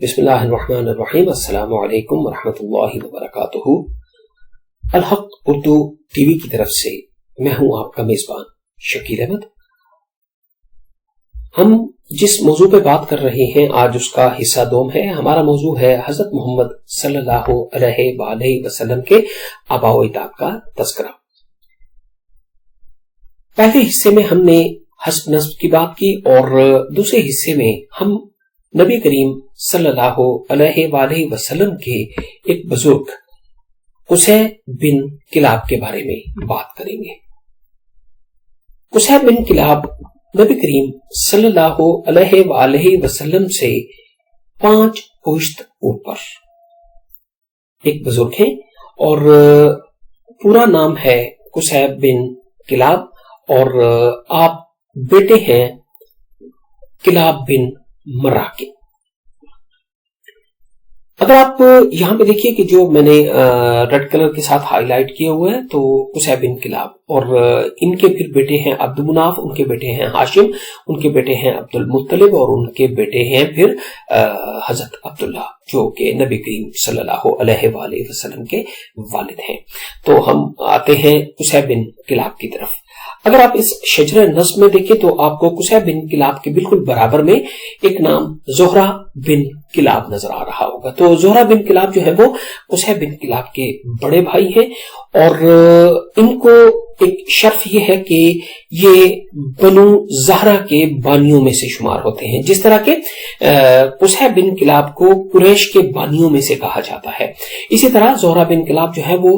بسم اللہ الرحمن الرحیم۔ السلام علیکم ورحمۃ اللہ وبرکاتہ۔ الحق اردو ٹی وی کی طرف سے میں ہوں آپ کا میزبان شکیل احمد۔ ہم جس موضوع پہ بات کر رہے ہیں آج اس کا حصہ دوم ہے۔ ہمارا موضوع ہے حضرت محمد صلی اللہ علیہ وآلہ وسلم کے آباء و اجداد کا تذکرہ۔ پہلے حصے میں ہم نے حسب نسب کی بات کی اور دوسرے حصے میں ہم نبی کریم صلی اللہ علیہ وآلہ وسلم کے ایک بزرگ قصی بن کلاب کے بارے میں بات کریں گے۔ قصی بن کلاب نبی کریم صلی اللہ علیہ وآلہ وسلم سے 5 پشت اوپر ایک بزرگ ہیں اور پورا نام ہے قصی بن کلاب اور آپ بیٹے ہیں کلاب بن مرہ کے۔ اگر آپ یہاں پہ دیکھیے کہ جو میں نے ریڈ کلر کے ساتھ ہائی لائٹ کیا ہوا ہے تو قصی بن کلاب اور ان کے پھر بیٹے ہیں عبد مناف، ان کے بیٹے ہیں ہاشم، ان کے بیٹے ہیں عبد المطلب اور ان کے بیٹے ہیں پھر حضرت عبداللہ جو کہ نبی کریم صلی اللہ علیہ وآلہ وسلم کے والد ہیں۔ تو ہم آتے ہیں قصی بن کلاب کی طرف۔ اگر آپ اس شجرہ نسب میں دیکھیں تو آپ کو قصی بن کلاب کے بالکل برابر میں ایک نام زہرہ بن کلاب نظر آ رہا ہوگا۔ تو زہرہ بن کلاب جو ہے وہ قصی بن کلاب کے بڑے بھائی ہیں اور ان کو ایک شرف یہ ہے کہ یہ بنو زہرہ کے بانیوں میں سے شمار ہوتے ہیں، جس طرح کہ قصی بن کلاب کو قریش کے بانیوں میں سے کہا جاتا ہے۔ اسی طرح زہرہ بن کلاب جو ہے وہ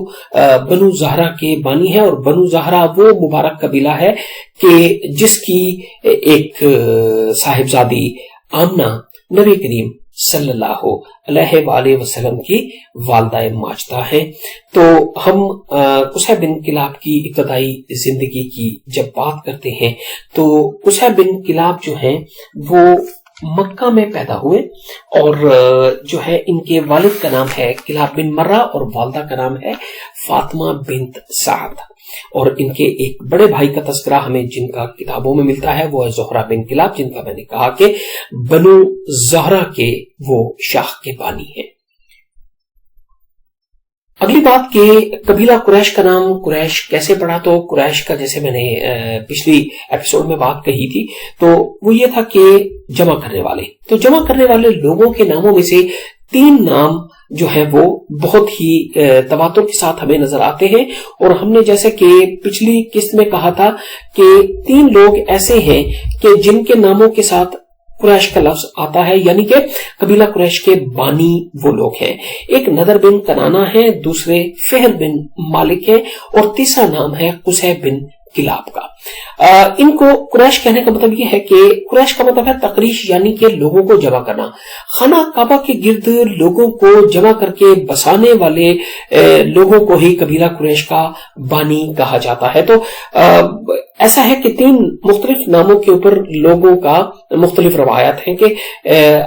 بنو زہرہ کے بانی ہے اور بنو زہرہ وہ مبارک قبیلہ ہے کہ جس کی ایک صاحبزادی آمنہ نبی کریم صلی اللہ علیہ وآلہ وسلم کی والدہ ماجدہ ہیں۔ تو ہم قصی بن کلاب کی ابتدائی زندگی کی جب بات کرتے ہیں تو قصی بن کلاب جو ہیں وہ مکہ میں پیدا ہوئے اور جو ہے ان کے والد کا نام ہے کلاب بن مرہ اور والدہ کا نام ہے فاطمہ بنت سعد، اور ان کے ایک بڑے بھائی کا تذکرہ ہمیں جن کا کتابوں میں ملتا ہے وہ ہے زہرہ بن کلاب، جن کا میں نے کہا کہ بنو زہرہ کے وہ شاخ کے بانی ہیں۔ اگلی بات کہ قبیلہ قریش کا نام قریش کیسے پڑا، تو قریش کا جیسے میں نے پچھلی ایپیسوڈ میں بات کہی تھی تو وہ یہ تھا کہ جمع کرنے والے، تو جمع کرنے والے لوگوں کے ناموں میں سے 3 نام جو ہے وہ بہت ہی تواتر کے ساتھ ہمیں نظر آتے ہیں، اور ہم نے جیسے کہ پچھلی قسط میں کہا تھا کہ 3 لوگ ایسے ہیں کہ جن کے ناموں کے ساتھ قریش کا لفظ آتا ہے، یعنی کہ قبیلہ قریش کے بانی وہ لوگ ہیں۔ ایک نضر بن کنانہ ہے، دوسرے فہر بن مالک ہیں اور تیسرا نام ہے قصی بن کلاب کا۔ ان کو قریش کہنے کا مطلب یہ ہے کہ قریش کا مطلب ہے تقریش، یعنی کہ لوگوں کو جمع کرنا۔ خانہ کعبہ کے گرد لوگوں کو جمع کر کے بسانے والے لوگوں کو ہی قبیلہ قریش کا بانی کہا جاتا ہے۔ تو ایسا ہے کہ 3 مختلف ناموں کے اوپر لوگوں کا مختلف روایات ہیں کہ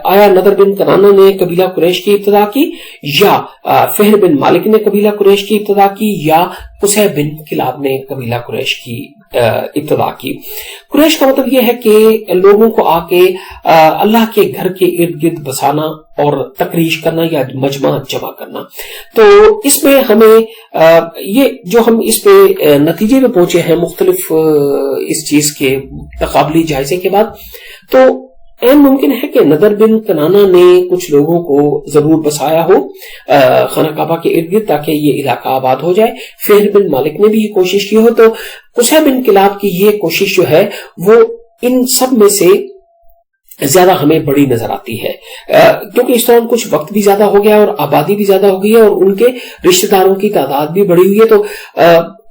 آیا نضر بن کنانہ نے قبیلہ قریش کی ابتدا کی، یا فہر بن مالک نے قبیلہ قریش کی ابتدا کی، یا قصی بن کلاب نے قبیلہ قریش کی ابتدا کی۔ قریش کا مطلب یہ ہے کہ لوگوں کو آ کے اللہ کے گھر کے ارد گرد بسانا اور تقریش کرنا یا مجمع جمع کرنا۔ تو اس میں ہمیں یہ جو ہم اس پہ نتیجے میں پہنچے ہیں مختلف اس چیز کے تقابلی جائزے کے بعد، تو این ممکن ہے کہ نضر بن کنانہ نے کچھ لوگوں کو ضرور بسایا ہو خانہ کعبہ کے ارد گرد تاکہ یہ علاقہ آباد ہو جائے، فہر بن مالک نے بھی یہ کوشش کی ہو، تو قصی بن کلاب کی یہ کوشش جو ہے وہ ان سب میں سے زیادہ ہمیں بڑی نظر آتی ہے، کیونکہ اس دوران کچھ وقت بھی زیادہ ہو گیا اور آبادی بھی زیادہ ہو گئی ہے اور ان کے رشتہ داروں کی تعداد بھی بڑھی ہوئی ہے۔ تو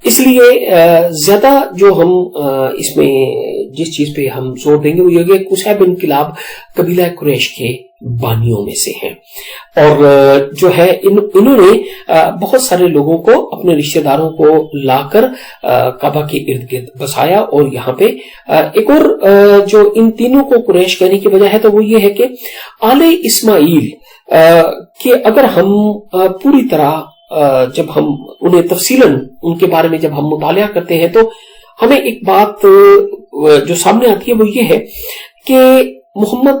اس لیے زیادہ جو ہم اس میں جس چیز پہ ہم زور دیں گے وہ یہ کہ قصی بن کلاب قبیلہ قریش کے بانیوں میں سے ہیں، اور جو ہے انہوں نے بہت سارے لوگوں کو اپنے رشتہ داروں کو لا کر کعبہ کے ارد گرد بسایا۔ اور یہاں پہ ایک اور جو ان تینوں کو قریش کہنے کی وجہ ہے تو وہ یہ ہے کہ آل اسماعیل کہ اگر ہم پوری طرح جب ہم انہیں تفصیلاً ان کے بارے میں جب ہم مطالعہ کرتے ہیں تو ہمیں ایک بات جو سامنے آتی ہے وہ یہ ہے کہ محمد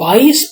22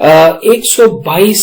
122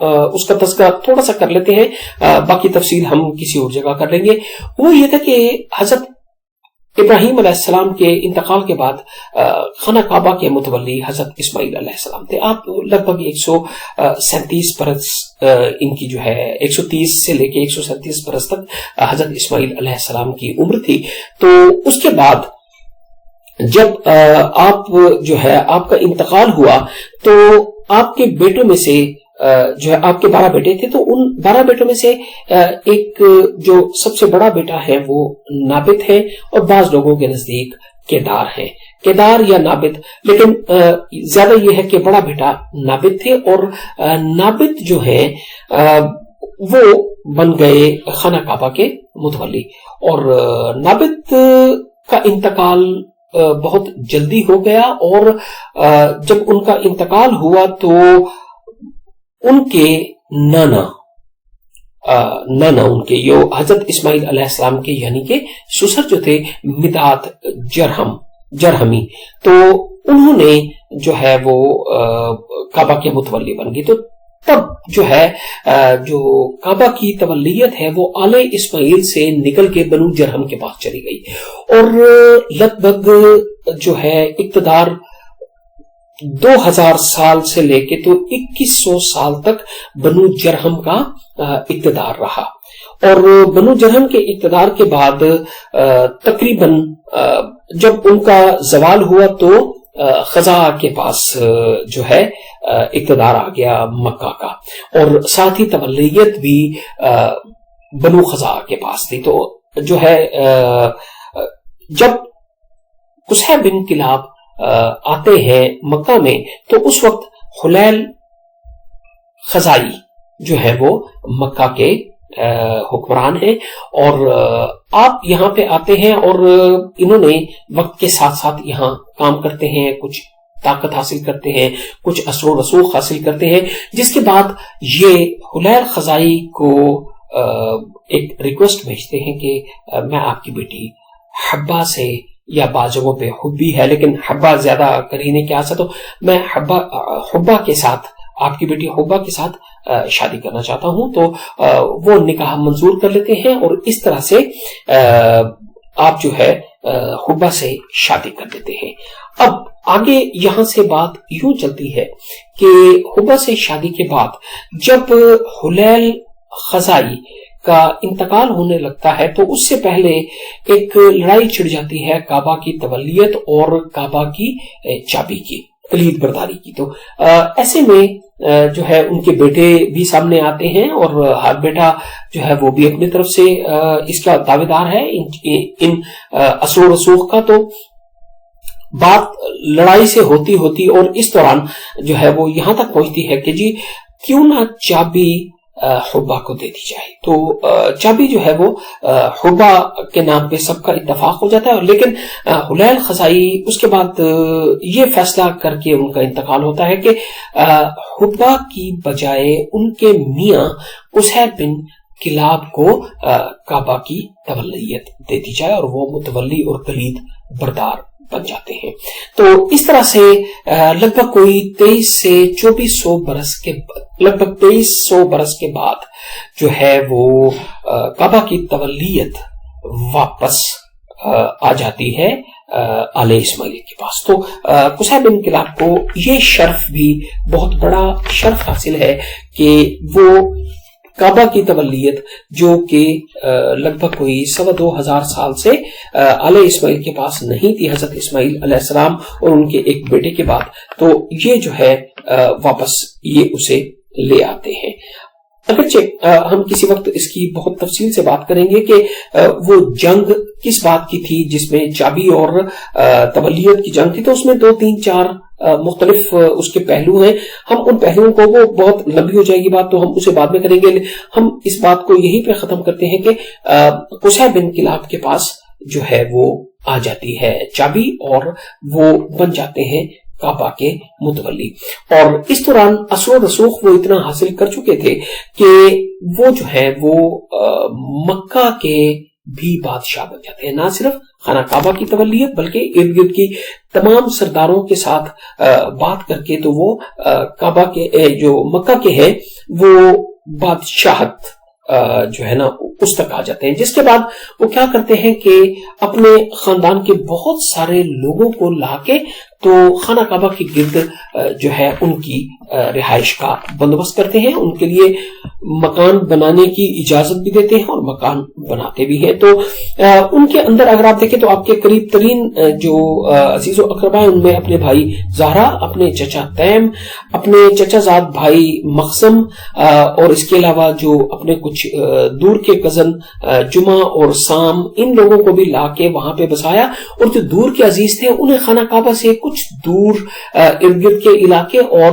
اس کا تذکرہ تھوڑا سا کر لیتے ہیں، باقی تفصیل ہم کسی اور جگہ کر لیں گے۔ وہ یہ تھا کہ حضرت ابراہیم علیہ السلام کے انتقال کے بعد خانہ کعبہ کے متولی حضرت اسماعیل علیہ السلام تھے۔ آپ لگ بھگ 137 برس ان کی جو ہے 130 سے لے کے 137 برس تک حضرت اسماعیل علیہ السلام کی عمر تھی۔ تو اس کے بعد جب آپ جو ہے آپ کا انتقال ہوا تو آپ کے بیٹوں میں سے جو ہے آپ کے 12 بیٹے تھے، تو ان 12 بیٹوں میں سے ایک جو سب سے بڑا بیٹا ہے وہ نابت ہے، اور بعض لوگوں کے نزدیک کیدار ہے، کیدار یا نابت، لیکن زیادہ یہ ہے کہ بڑا بیٹا نابت تھے، اور نابت جو ہے وہ بن گئے خانہ کعبہ کے متولی۔ اور نابت کا انتقال بہت جلدی ہو گیا، اور جب ان کا انتقال ہوا تو ان کے نانا ان کے جو حضرت اسماعیل علیہ السلام کے یعنی کہ سسر جو تھے مداد جرہمی، تو انہوں نے جو ہے وہ کعبہ کے متولی بن گئی۔ تو تب جو ہے جو کعبہ کی تولیت ہے وہ آل اسماعیل سے نکل کے بنو جرہم کے پاس چلی گئی، اور لگ بھگ جو ہے اقتدار 2000 سال سے لے کے تو 2100 سال تک بنو جرہم کا اقتدار رہا۔ اور بنو جرہم کے اقتدار کے بعد تقریباً جب ان کا زوال ہوا تو خزاعہ کے پاس جو ہے اقتدار آ گیا مکہ کا، اور ساتھ ہی تولیت بھی بنو خزاعہ کے پاس تھی۔ تو جو ہے جب قصی بن کلاب آتے ہیں مکہ میں تو اس وقت حلیل خزائی جو ہے وہ مکہ کے حکمران ہیں، اور آپ یہاں پہ آتے ہیں، اور انہوں نے وقت کے ساتھ ساتھ یہاں کام کرتے ہیں، کچھ طاقت حاصل کرتے ہیں، کچھ اثر و رسوخ حاصل کرتے ہیں، جس کے بعد یہ حلیل خزائی کو ایک ریکویسٹ بھیجتے ہیں کہ میں آپ کی بیٹی حبہ سے، یا بعض جگہوں پہ حبی ہے لیکن حبہ زیادہ کرینے کے آسا، تو میں حبہ کے ساتھ، آپ کی بیٹی حبہ کے ساتھ شادی کرنا چاہتا ہوں۔ تو وہ نکاح منظور کر لیتے ہیں، اور اس طرح سے آپ جو ہے حبہ سے شادی کر دیتے ہیں۔ اب آگے یہاں سے بات یوں چلتی ہے کہ حبہ سے شادی کے بعد جب حلیل خزائی کا انتقال ہونے لگتا ہے تو اس سے پہلے ایک لڑائی چھڑ جاتی ہے کعبہ کی تولیت اور کعبہ کی چابی کی، کلید برداری کی۔ تو ایسے میں جو ہے ان کے بیٹے بھی سامنے آتے ہیں، اور ہر بیٹا جو ہے وہ بھی اپنی طرف سے اس کا دعوے دار ہے ان اثر و رسوخ کا۔ تو بات لڑائی سے ہوتی اور اس دوران جو ہے وہ یہاں تک پہنچتی ہے کہ جی کیوں نہ چابی حبہ کو دے دی جائے۔ تو چابی جو ہے وہ حبہ کے نام پہ سب کا اتفاق ہو جاتا ہے، لیکن حلیل خزائی اس کے بعد یہ فیصلہ کر کے ان کا انتقال ہوتا ہے کہ حبہ کی بجائے ان کے میاں قصی بن کلاب کو کعبہ کی تولیت دے دی جائے، اور وہ متولی اور کلید بردار بن جاتے ہیں۔ تو اس طرح سے لگ بھگ کوئی 2300 سے 2400 برس کے لگ بھگ 2300 برس کے بعد جو ہے وہ کعبہ کی تولیت واپس آ جاتی ہے آل اسماعیل کے پاس۔ تو قصی بن کلاب کو یہ شرف بھی بہت بڑا شرف حاصل ہے کہ وہ کعبہ کی تولیت جو کہ لگ بھگ کوئی 2,2500 سال سے آل اسماعیل کے پاس نہیں تھی، حضرت اسماعیل علیہ السلام اور ان کے ایک بیٹے کے بعد، تو یہ جو ہے واپس یہ اسے لے آتے ہیں۔ اگرچہ ہم کسی وقت اس کی بہت تفصیل سے بات کریں گے کہ وہ جنگ کس بات کی تھی جس میں چابی اور تولیت کی جنگ تھی، تو اس میں 2 3 4 مختلف اس کے پہلو ہیں۔ ہم ان پہلوؤں کو، وہ بہت لمبی ہو جائے گی بات تو ہم اسے بعد میں کریں گے، ہم اس بات کو یہیں پہ ختم کرتے ہیں کہ قصی بن کلاب کے پاس جو ہے وہ آ جاتی ہے چابی، اور وہ بن جاتے ہیں کعبہ کے متولی۔ اور اس دوران اثر و رسوخ وہ اتنا حاصل کر چکے تھے کہ وہ جو ہے وہ مکہ کے بھی بادشاہ بن جاتے ہیں. نہ صرف خانہ کعبہ کی تولیت بلکہ ارد گرد کی تمام سرداروں کے ساتھ بات کر کے تو وہ کعبہ کے جو مکہ کے ہیں وہ بادشاہت جو ہے نا اس تک آ جاتے ہیں. جس کے بعد وہ کیا کرتے ہیں کہ اپنے خاندان کے بہت سارے لوگوں کو لا کے تو خانہ کعبہ کے گرد جو ہے ان کی رہائش کا بندوبست کرتے ہیں, ان کے لیے مکان بنانے کی اجازت بھی دیتے ہیں اور مکان بناتے بھی ہیں. تو ان کے اندر اگر آپ دیکھیں تو آپ کے قریب ترین جو عزیز و اقربا ہیں ان میں اپنے بھائی زہرا, اپنے چچا تیم, اپنے چچا زاد بھائی مقسم اور اس کے علاوہ جو اپنے کچھ دور کے کزن جمعہ اور سام, ان لوگوں کو بھی لا کے وہاں پہ بسایا. اور جو دور کے عزیز تھے انہیں خانہ کعبہ سے کچھ دور ارد گرد کے علاقے اور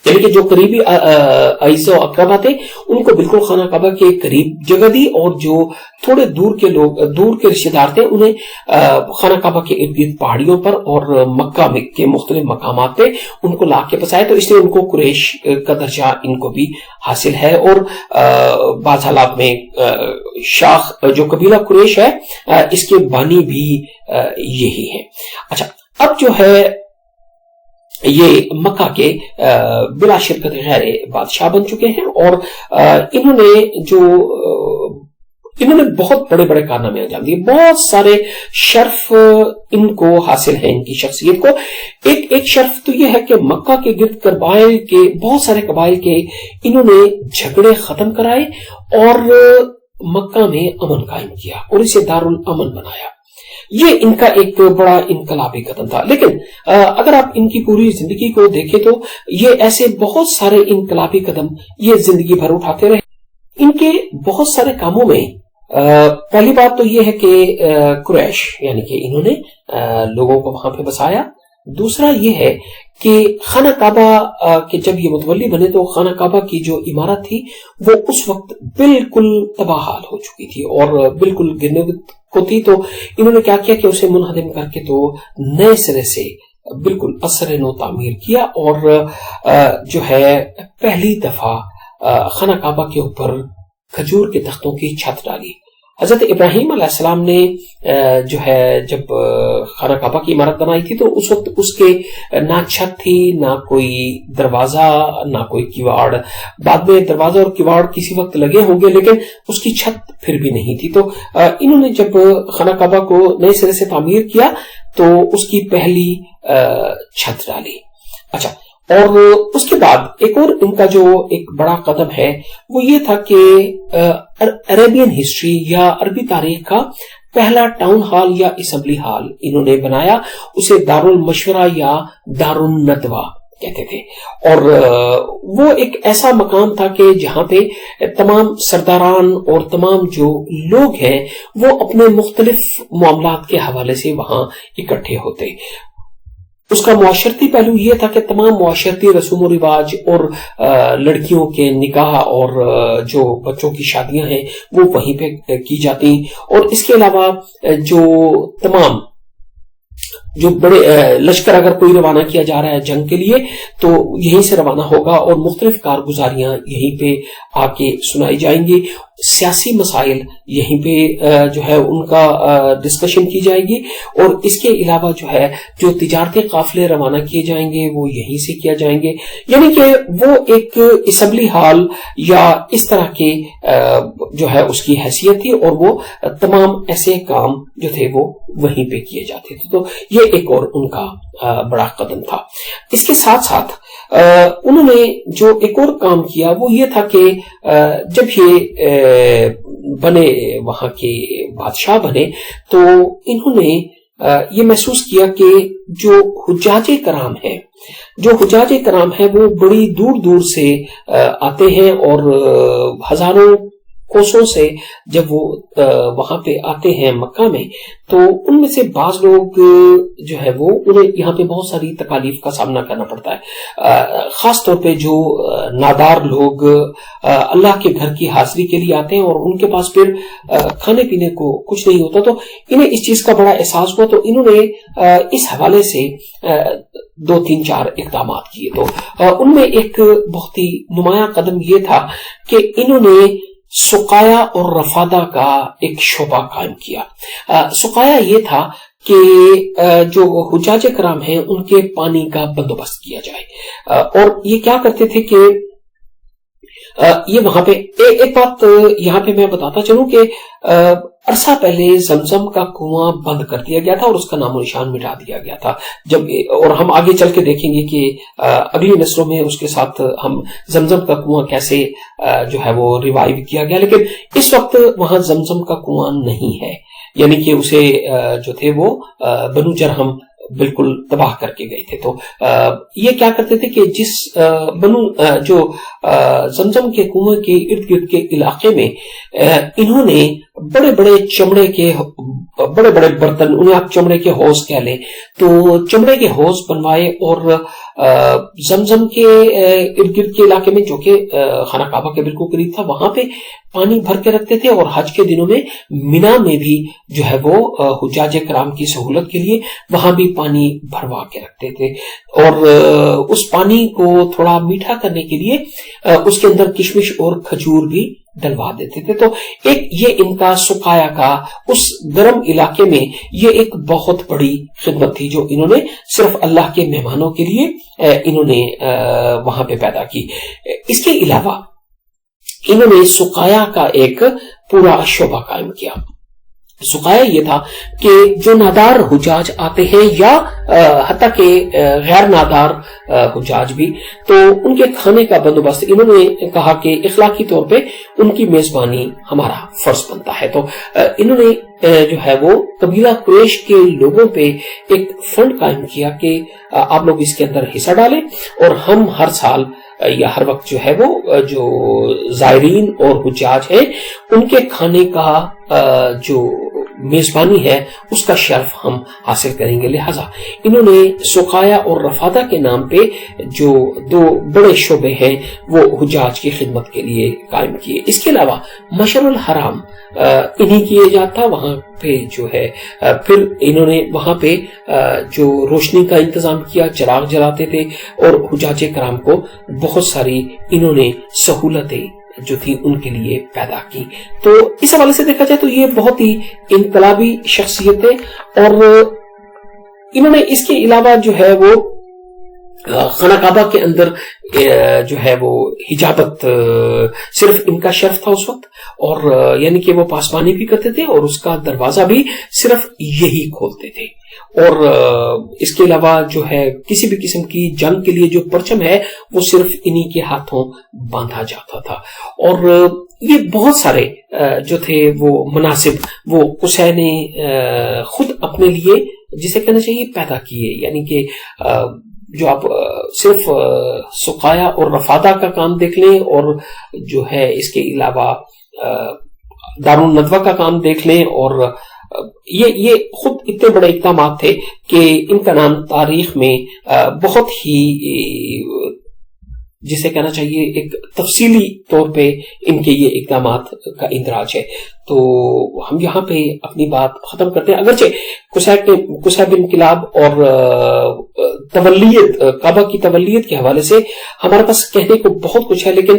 یعنی کہ جو قریبی اعزاء و اقربا تھے ان کو بالکل خانہ کعبہ کے قریب جگہ دی, اور جو تھوڑے دور کے لوگ, دور کے رشتے دار تھے, انہیں خانہ کعبہ کے ارد گرد پہاڑیوں پر اور مکہ کے مختلف مقامات پہ ان کو لا کے بسایا. تو اس لیے ان کو قریش کا درجہ ان کو بھی حاصل ہے. اور بعض حالات میں شاخ جو قبیلہ قریش ہے اس کے بانی بھی یہی ہے. اچھا, اب جو ہے یہ مکہ کے بلا شرکت غیر بادشاہ بن چکے ہیں, اور انہوں نے بہت بڑے بڑے کارنامے انجام دیے. بہت سارے شرف ان کو حاصل ہیں, ان کی شخصیت کو. ایک شرف تو یہ ہے کہ مکہ کے گرد قبائل کے بہت سارے قبائل کے انہوں نے جھگڑے ختم کرائے اور مکہ میں امن قائم کیا اور اسے دارالامن بنایا. یہ ان کا ایک بڑا انقلابی قدم تھا. لیکن اگر آپ ان کی پوری زندگی کو دیکھیں تو یہ ایسے بہت سارے انقلابی قدم یہ زندگی بھر اٹھاتے رہے. ان کے بہت سارے کاموں میں پہلی بات تو یہ ہے کہ قریش یعنی کہ انہوں نے لوگوں کو وہاں پہ بسایا. دوسرا یہ ہے کہ خانہ کعبہ کے جب یہ متولی بنے تو خانہ کعبہ کی جو عمارت تھی وہ اس وقت بالکل تباہ حال ہو چکی تھی اور بالکل گرنے کو تھی. تو انہوں نے کیا کیا کہ اسے منہدم کر کے تو نئے سرے سے بالکل اثر نو تعمیر کیا اور جو ہے پہلی دفعہ خانہ کعبہ کے اوپر کھجور کے تختوں کی چھت ڈالی. حضرت ابراہیم علیہ السلام نے جو ہے جب خانہ کعبہ کی عمارت بنائی تھی تو اس وقت اس کے نہ چھت تھی, نہ کوئی دروازہ, نہ کوئی کیواڑ. بعد میں دروازہ اور کیواڑ کسی وقت لگے ہوں گے لیکن اس کی چھت پھر بھی نہیں تھی. تو انہوں نے جب خانہ کعبہ کو نئے سرے سے تعمیر کیا تو اس کی پہلی چھت ڈالی. اچھا, اور اس کے بعد ایک اور ان کا جو ایک بڑا قدم ہے وہ یہ تھا کہ عربین ہسٹری یا عربی تاریخ کا پہلا ٹاؤن ہال یا اسمبلی ہال انہوں نے بنایا. اسے دارالمشورہ یا دارالندوہ کہتے تھے, اور وہ ایک ایسا مقام تھا کہ جہاں پہ تمام سرداران اور تمام جو لوگ ہیں وہ اپنے مختلف معاملات کے حوالے سے وہاں اکٹھے ہوتے. اس کا معاشرتی پہلو یہ تھا کہ تمام معاشرتی رسوم و رواج اور لڑکیوں کے نکاح اور جو بچوں کی شادیاں ہیں وہ وہیں پہ کی جاتی, اور اس کے علاوہ جو تمام جو بڑے لشکر اگر کوئی روانہ کیا جا رہا ہے جنگ کے لیے تو یہیں سے روانہ ہوگا اور مختلف کارگزاریاں یہیں پہ آ کے سنائی جائیں گی. سیاسی مسائل یہیں پہ جو ہے ان کا ڈسکشن کی جائے گی, اور اس کے علاوہ جو ہے جو تجارتی قافلے روانہ کیے جائیں گے وہ یہیں سے کیا جائیں گے. یعنی کہ وہ ایک اسمبلی ہال یا اس طرح کے جو ہے اس کی حیثیت تھی, اور وہ تمام ایسے کام جو تھے وہ وہیں پہ کیے جاتے تھے. تو یہ ایک اور ان کا بڑا قدم تھا. اس کے ساتھ ساتھ انہوں نے جو ایک اور کام کیا وہ یہ تھا کہ جب یہ بنے وہاں کے بادشاہ بنے تو انہوں نے یہ محسوس کیا کہ جو حجاج کرام ہیں وہ بڑی دور دور سے آتے ہیں, اور ہزاروں کوسوں سے جب وہ وہاں پہ آتے ہیں مکہ میں تو ان میں سے بعض لوگ جو ہے وہ انہیں یہاں پہ بہت ساری تکالیف کا سامنا کرنا پڑتا ہے. خاص طور پہ جو نادار لوگ اللہ کے گھر کی حاضری کے لیے آتے ہیں اور ان کے پاس پھر کھانے پینے کو کچھ نہیں ہوتا, تو انہیں اس چیز کا بڑا احساس ہوا. تو انہوں نے اس حوالے سے 2-3-4 اقدامات کیے. تو ان میں ایک بہت ہی نمایاں قدم یہ تھا کہ انہوں نے سقایا اور رفادہ کا ایک شعبہ قائم کیا۔ سقایا یہ تھا کہ جو حجاج کرام ہیں ان کے پانی کا بندوبست کیا جائے، اور یہ کیا کرتے تھے کہ یہ وہاں پہ ایک بات یہاں پہ میں بتاتا چلوں کہ عرصہ پہلے زمزم کا کنواں بند کر دیا گیا تھا اور اس کا نام و نشان مٹا دیا گیا تھا، اور ہم آگے چل کے دیکھیں گے کہ اگلی نسلوں میں اس کے ساتھ ہم زمزم کا کنواں کیسے جو ہے وہ ریوائیو کیا گیا، لیکن اس وقت وہاں زمزم کا کنواں نہیں ہے، یعنی کہ اسے جو تھے وہ بنو جرہم بالکل تباہ کر کے گئے تھے۔ تو یہ کیا کرتے تھے کہ جس جو زمزم کے کنویں کے ارد گرد کے علاقے میں انہوں نے بڑے بڑے چمڑے کے بڑے بڑے برتن، انہیں آپ چمڑے کے حوض کہہ لیں، تو چمڑے کے حوض بنوائے اور زمزم کے ارد گرد کے علاقے میں جو کہ خانہ کعبہ کے بالکل قریب تھا وہاں پہ پانی بھر کے رکھتے تھے، اور حج کے دنوں میں مینا میں بھی جو ہے وہ حجاج کرام کی سہولت کے لیے وہاں بھی پانی بھروا کے رکھتے تھے، اور اس پانی کو تھوڑا میٹھا کرنے کے لیے اس کے اندر کشمش اور کھجور بھی ڈلوا دیتے تھے۔ تو ایک یہ ان کا سقایا کا اس گرم علاقے میں یہ ایک بہت بڑی خدمت تھی جو انہوں نے صرف اللہ کے مہمانوں کے لیے انہوں نے وہاں پہ پیدا کی۔ اس کے علاوہ انہوں نے سقایا کا ایک پورا شعبہ قائم کیا۔ سقایا یہ تھا کہ جو نادار حجاج آتے ہیں یا حتیٰ کہ غیر نادار حجاج بھی، تو ان کے کھانے کا بندوبست انہوں نے کہا کہ اخلاقی طور پہ ان کی میزبانی ہمارا فرض بنتا ہے، تو انہوں نے جو ہے وہ قبیلہ قریش کے لوگوں پہ ایک فنڈ قائم کیا کہ آپ لوگ اس کے اندر حصہ ڈالیں، اور ہم ہر سال یا ہر وقت جو ہے وہ جو زائرین اور حجاج ہیں ان کے کھانے کا جو میزبانی ہے اس کا شرف ہم حاصل کریں گے۔ لہٰذا انہوں نے سقایا اور رفادہ کے نام پہ جو دو بڑے شعبے ہیں وہ حجاج کی خدمت کے لیے قائم کیے۔ اس کے علاوہ مشعر الحرام انہی کیے جاتا، وہاں پہ جو ہے پھر انہوں نے وہاں پہ جو روشنی کا انتظام کیا، چراغ جلاتے تھے، اور حجاج کرام کو بہت ساری انہوں نے سہولتیں جو تھی ان کے لیے پیدا کی۔ تو اس حوالے سے دیکھا جائے تو یہ بہت ہی انقلابی شخصیت ہے، اور انہوں نے اس کے علاوہ جو ہے وہ خانہ کعبہ کے اندر جو ہے وہ حجابت صرف ان کا شرف تھا اس وقت، اور یعنی کہ وہ پاسبانی بھی کرتے تھے اور اس کا دروازہ بھی صرف یہی کھولتے تھے، اور اس کے علاوہ جو ہے کسی بھی قسم کی جنگ کے لیے جو پرچم ہے وہ صرف انہی کے ہاتھوں باندھا جاتا تھا۔ اور یہ بہت سارے جو تھے وہ مناسب وہ قصے نے خود اپنے لیے جسے کہنا چاہیے پیدا کیے، یعنی کہ جو آپ صرف سقایا اور رفادہ کا کام دیکھ لیں، اور جو ہے اس کے علاوہ دارالندوہ کا کام دیکھ لیں، اور یہ خود اتنے بڑے اقدامات تھے کہ ان کا نام تاریخ میں بہت ہی جسے کہنا چاہیے ایک تفصیلی طور پہ ان کے یہ اقدامات کا اندراج ہے۔ تو ہم یہاں پہ اپنی بات ختم کرتے ہیں، اگرچہ قصیب انقلاب اور تولیت کعبہ کی تولیت کے حوالے سے ہمارے پاس کہنے کو بہت کچھ ہے، لیکن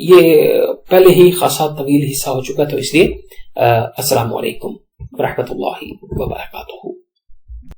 یہ پہلے ہی خاصا طویل حصہ ہو چکا، تو اس لیے السلام علیکم ورحمۃ اللہ وبرکاتہ۔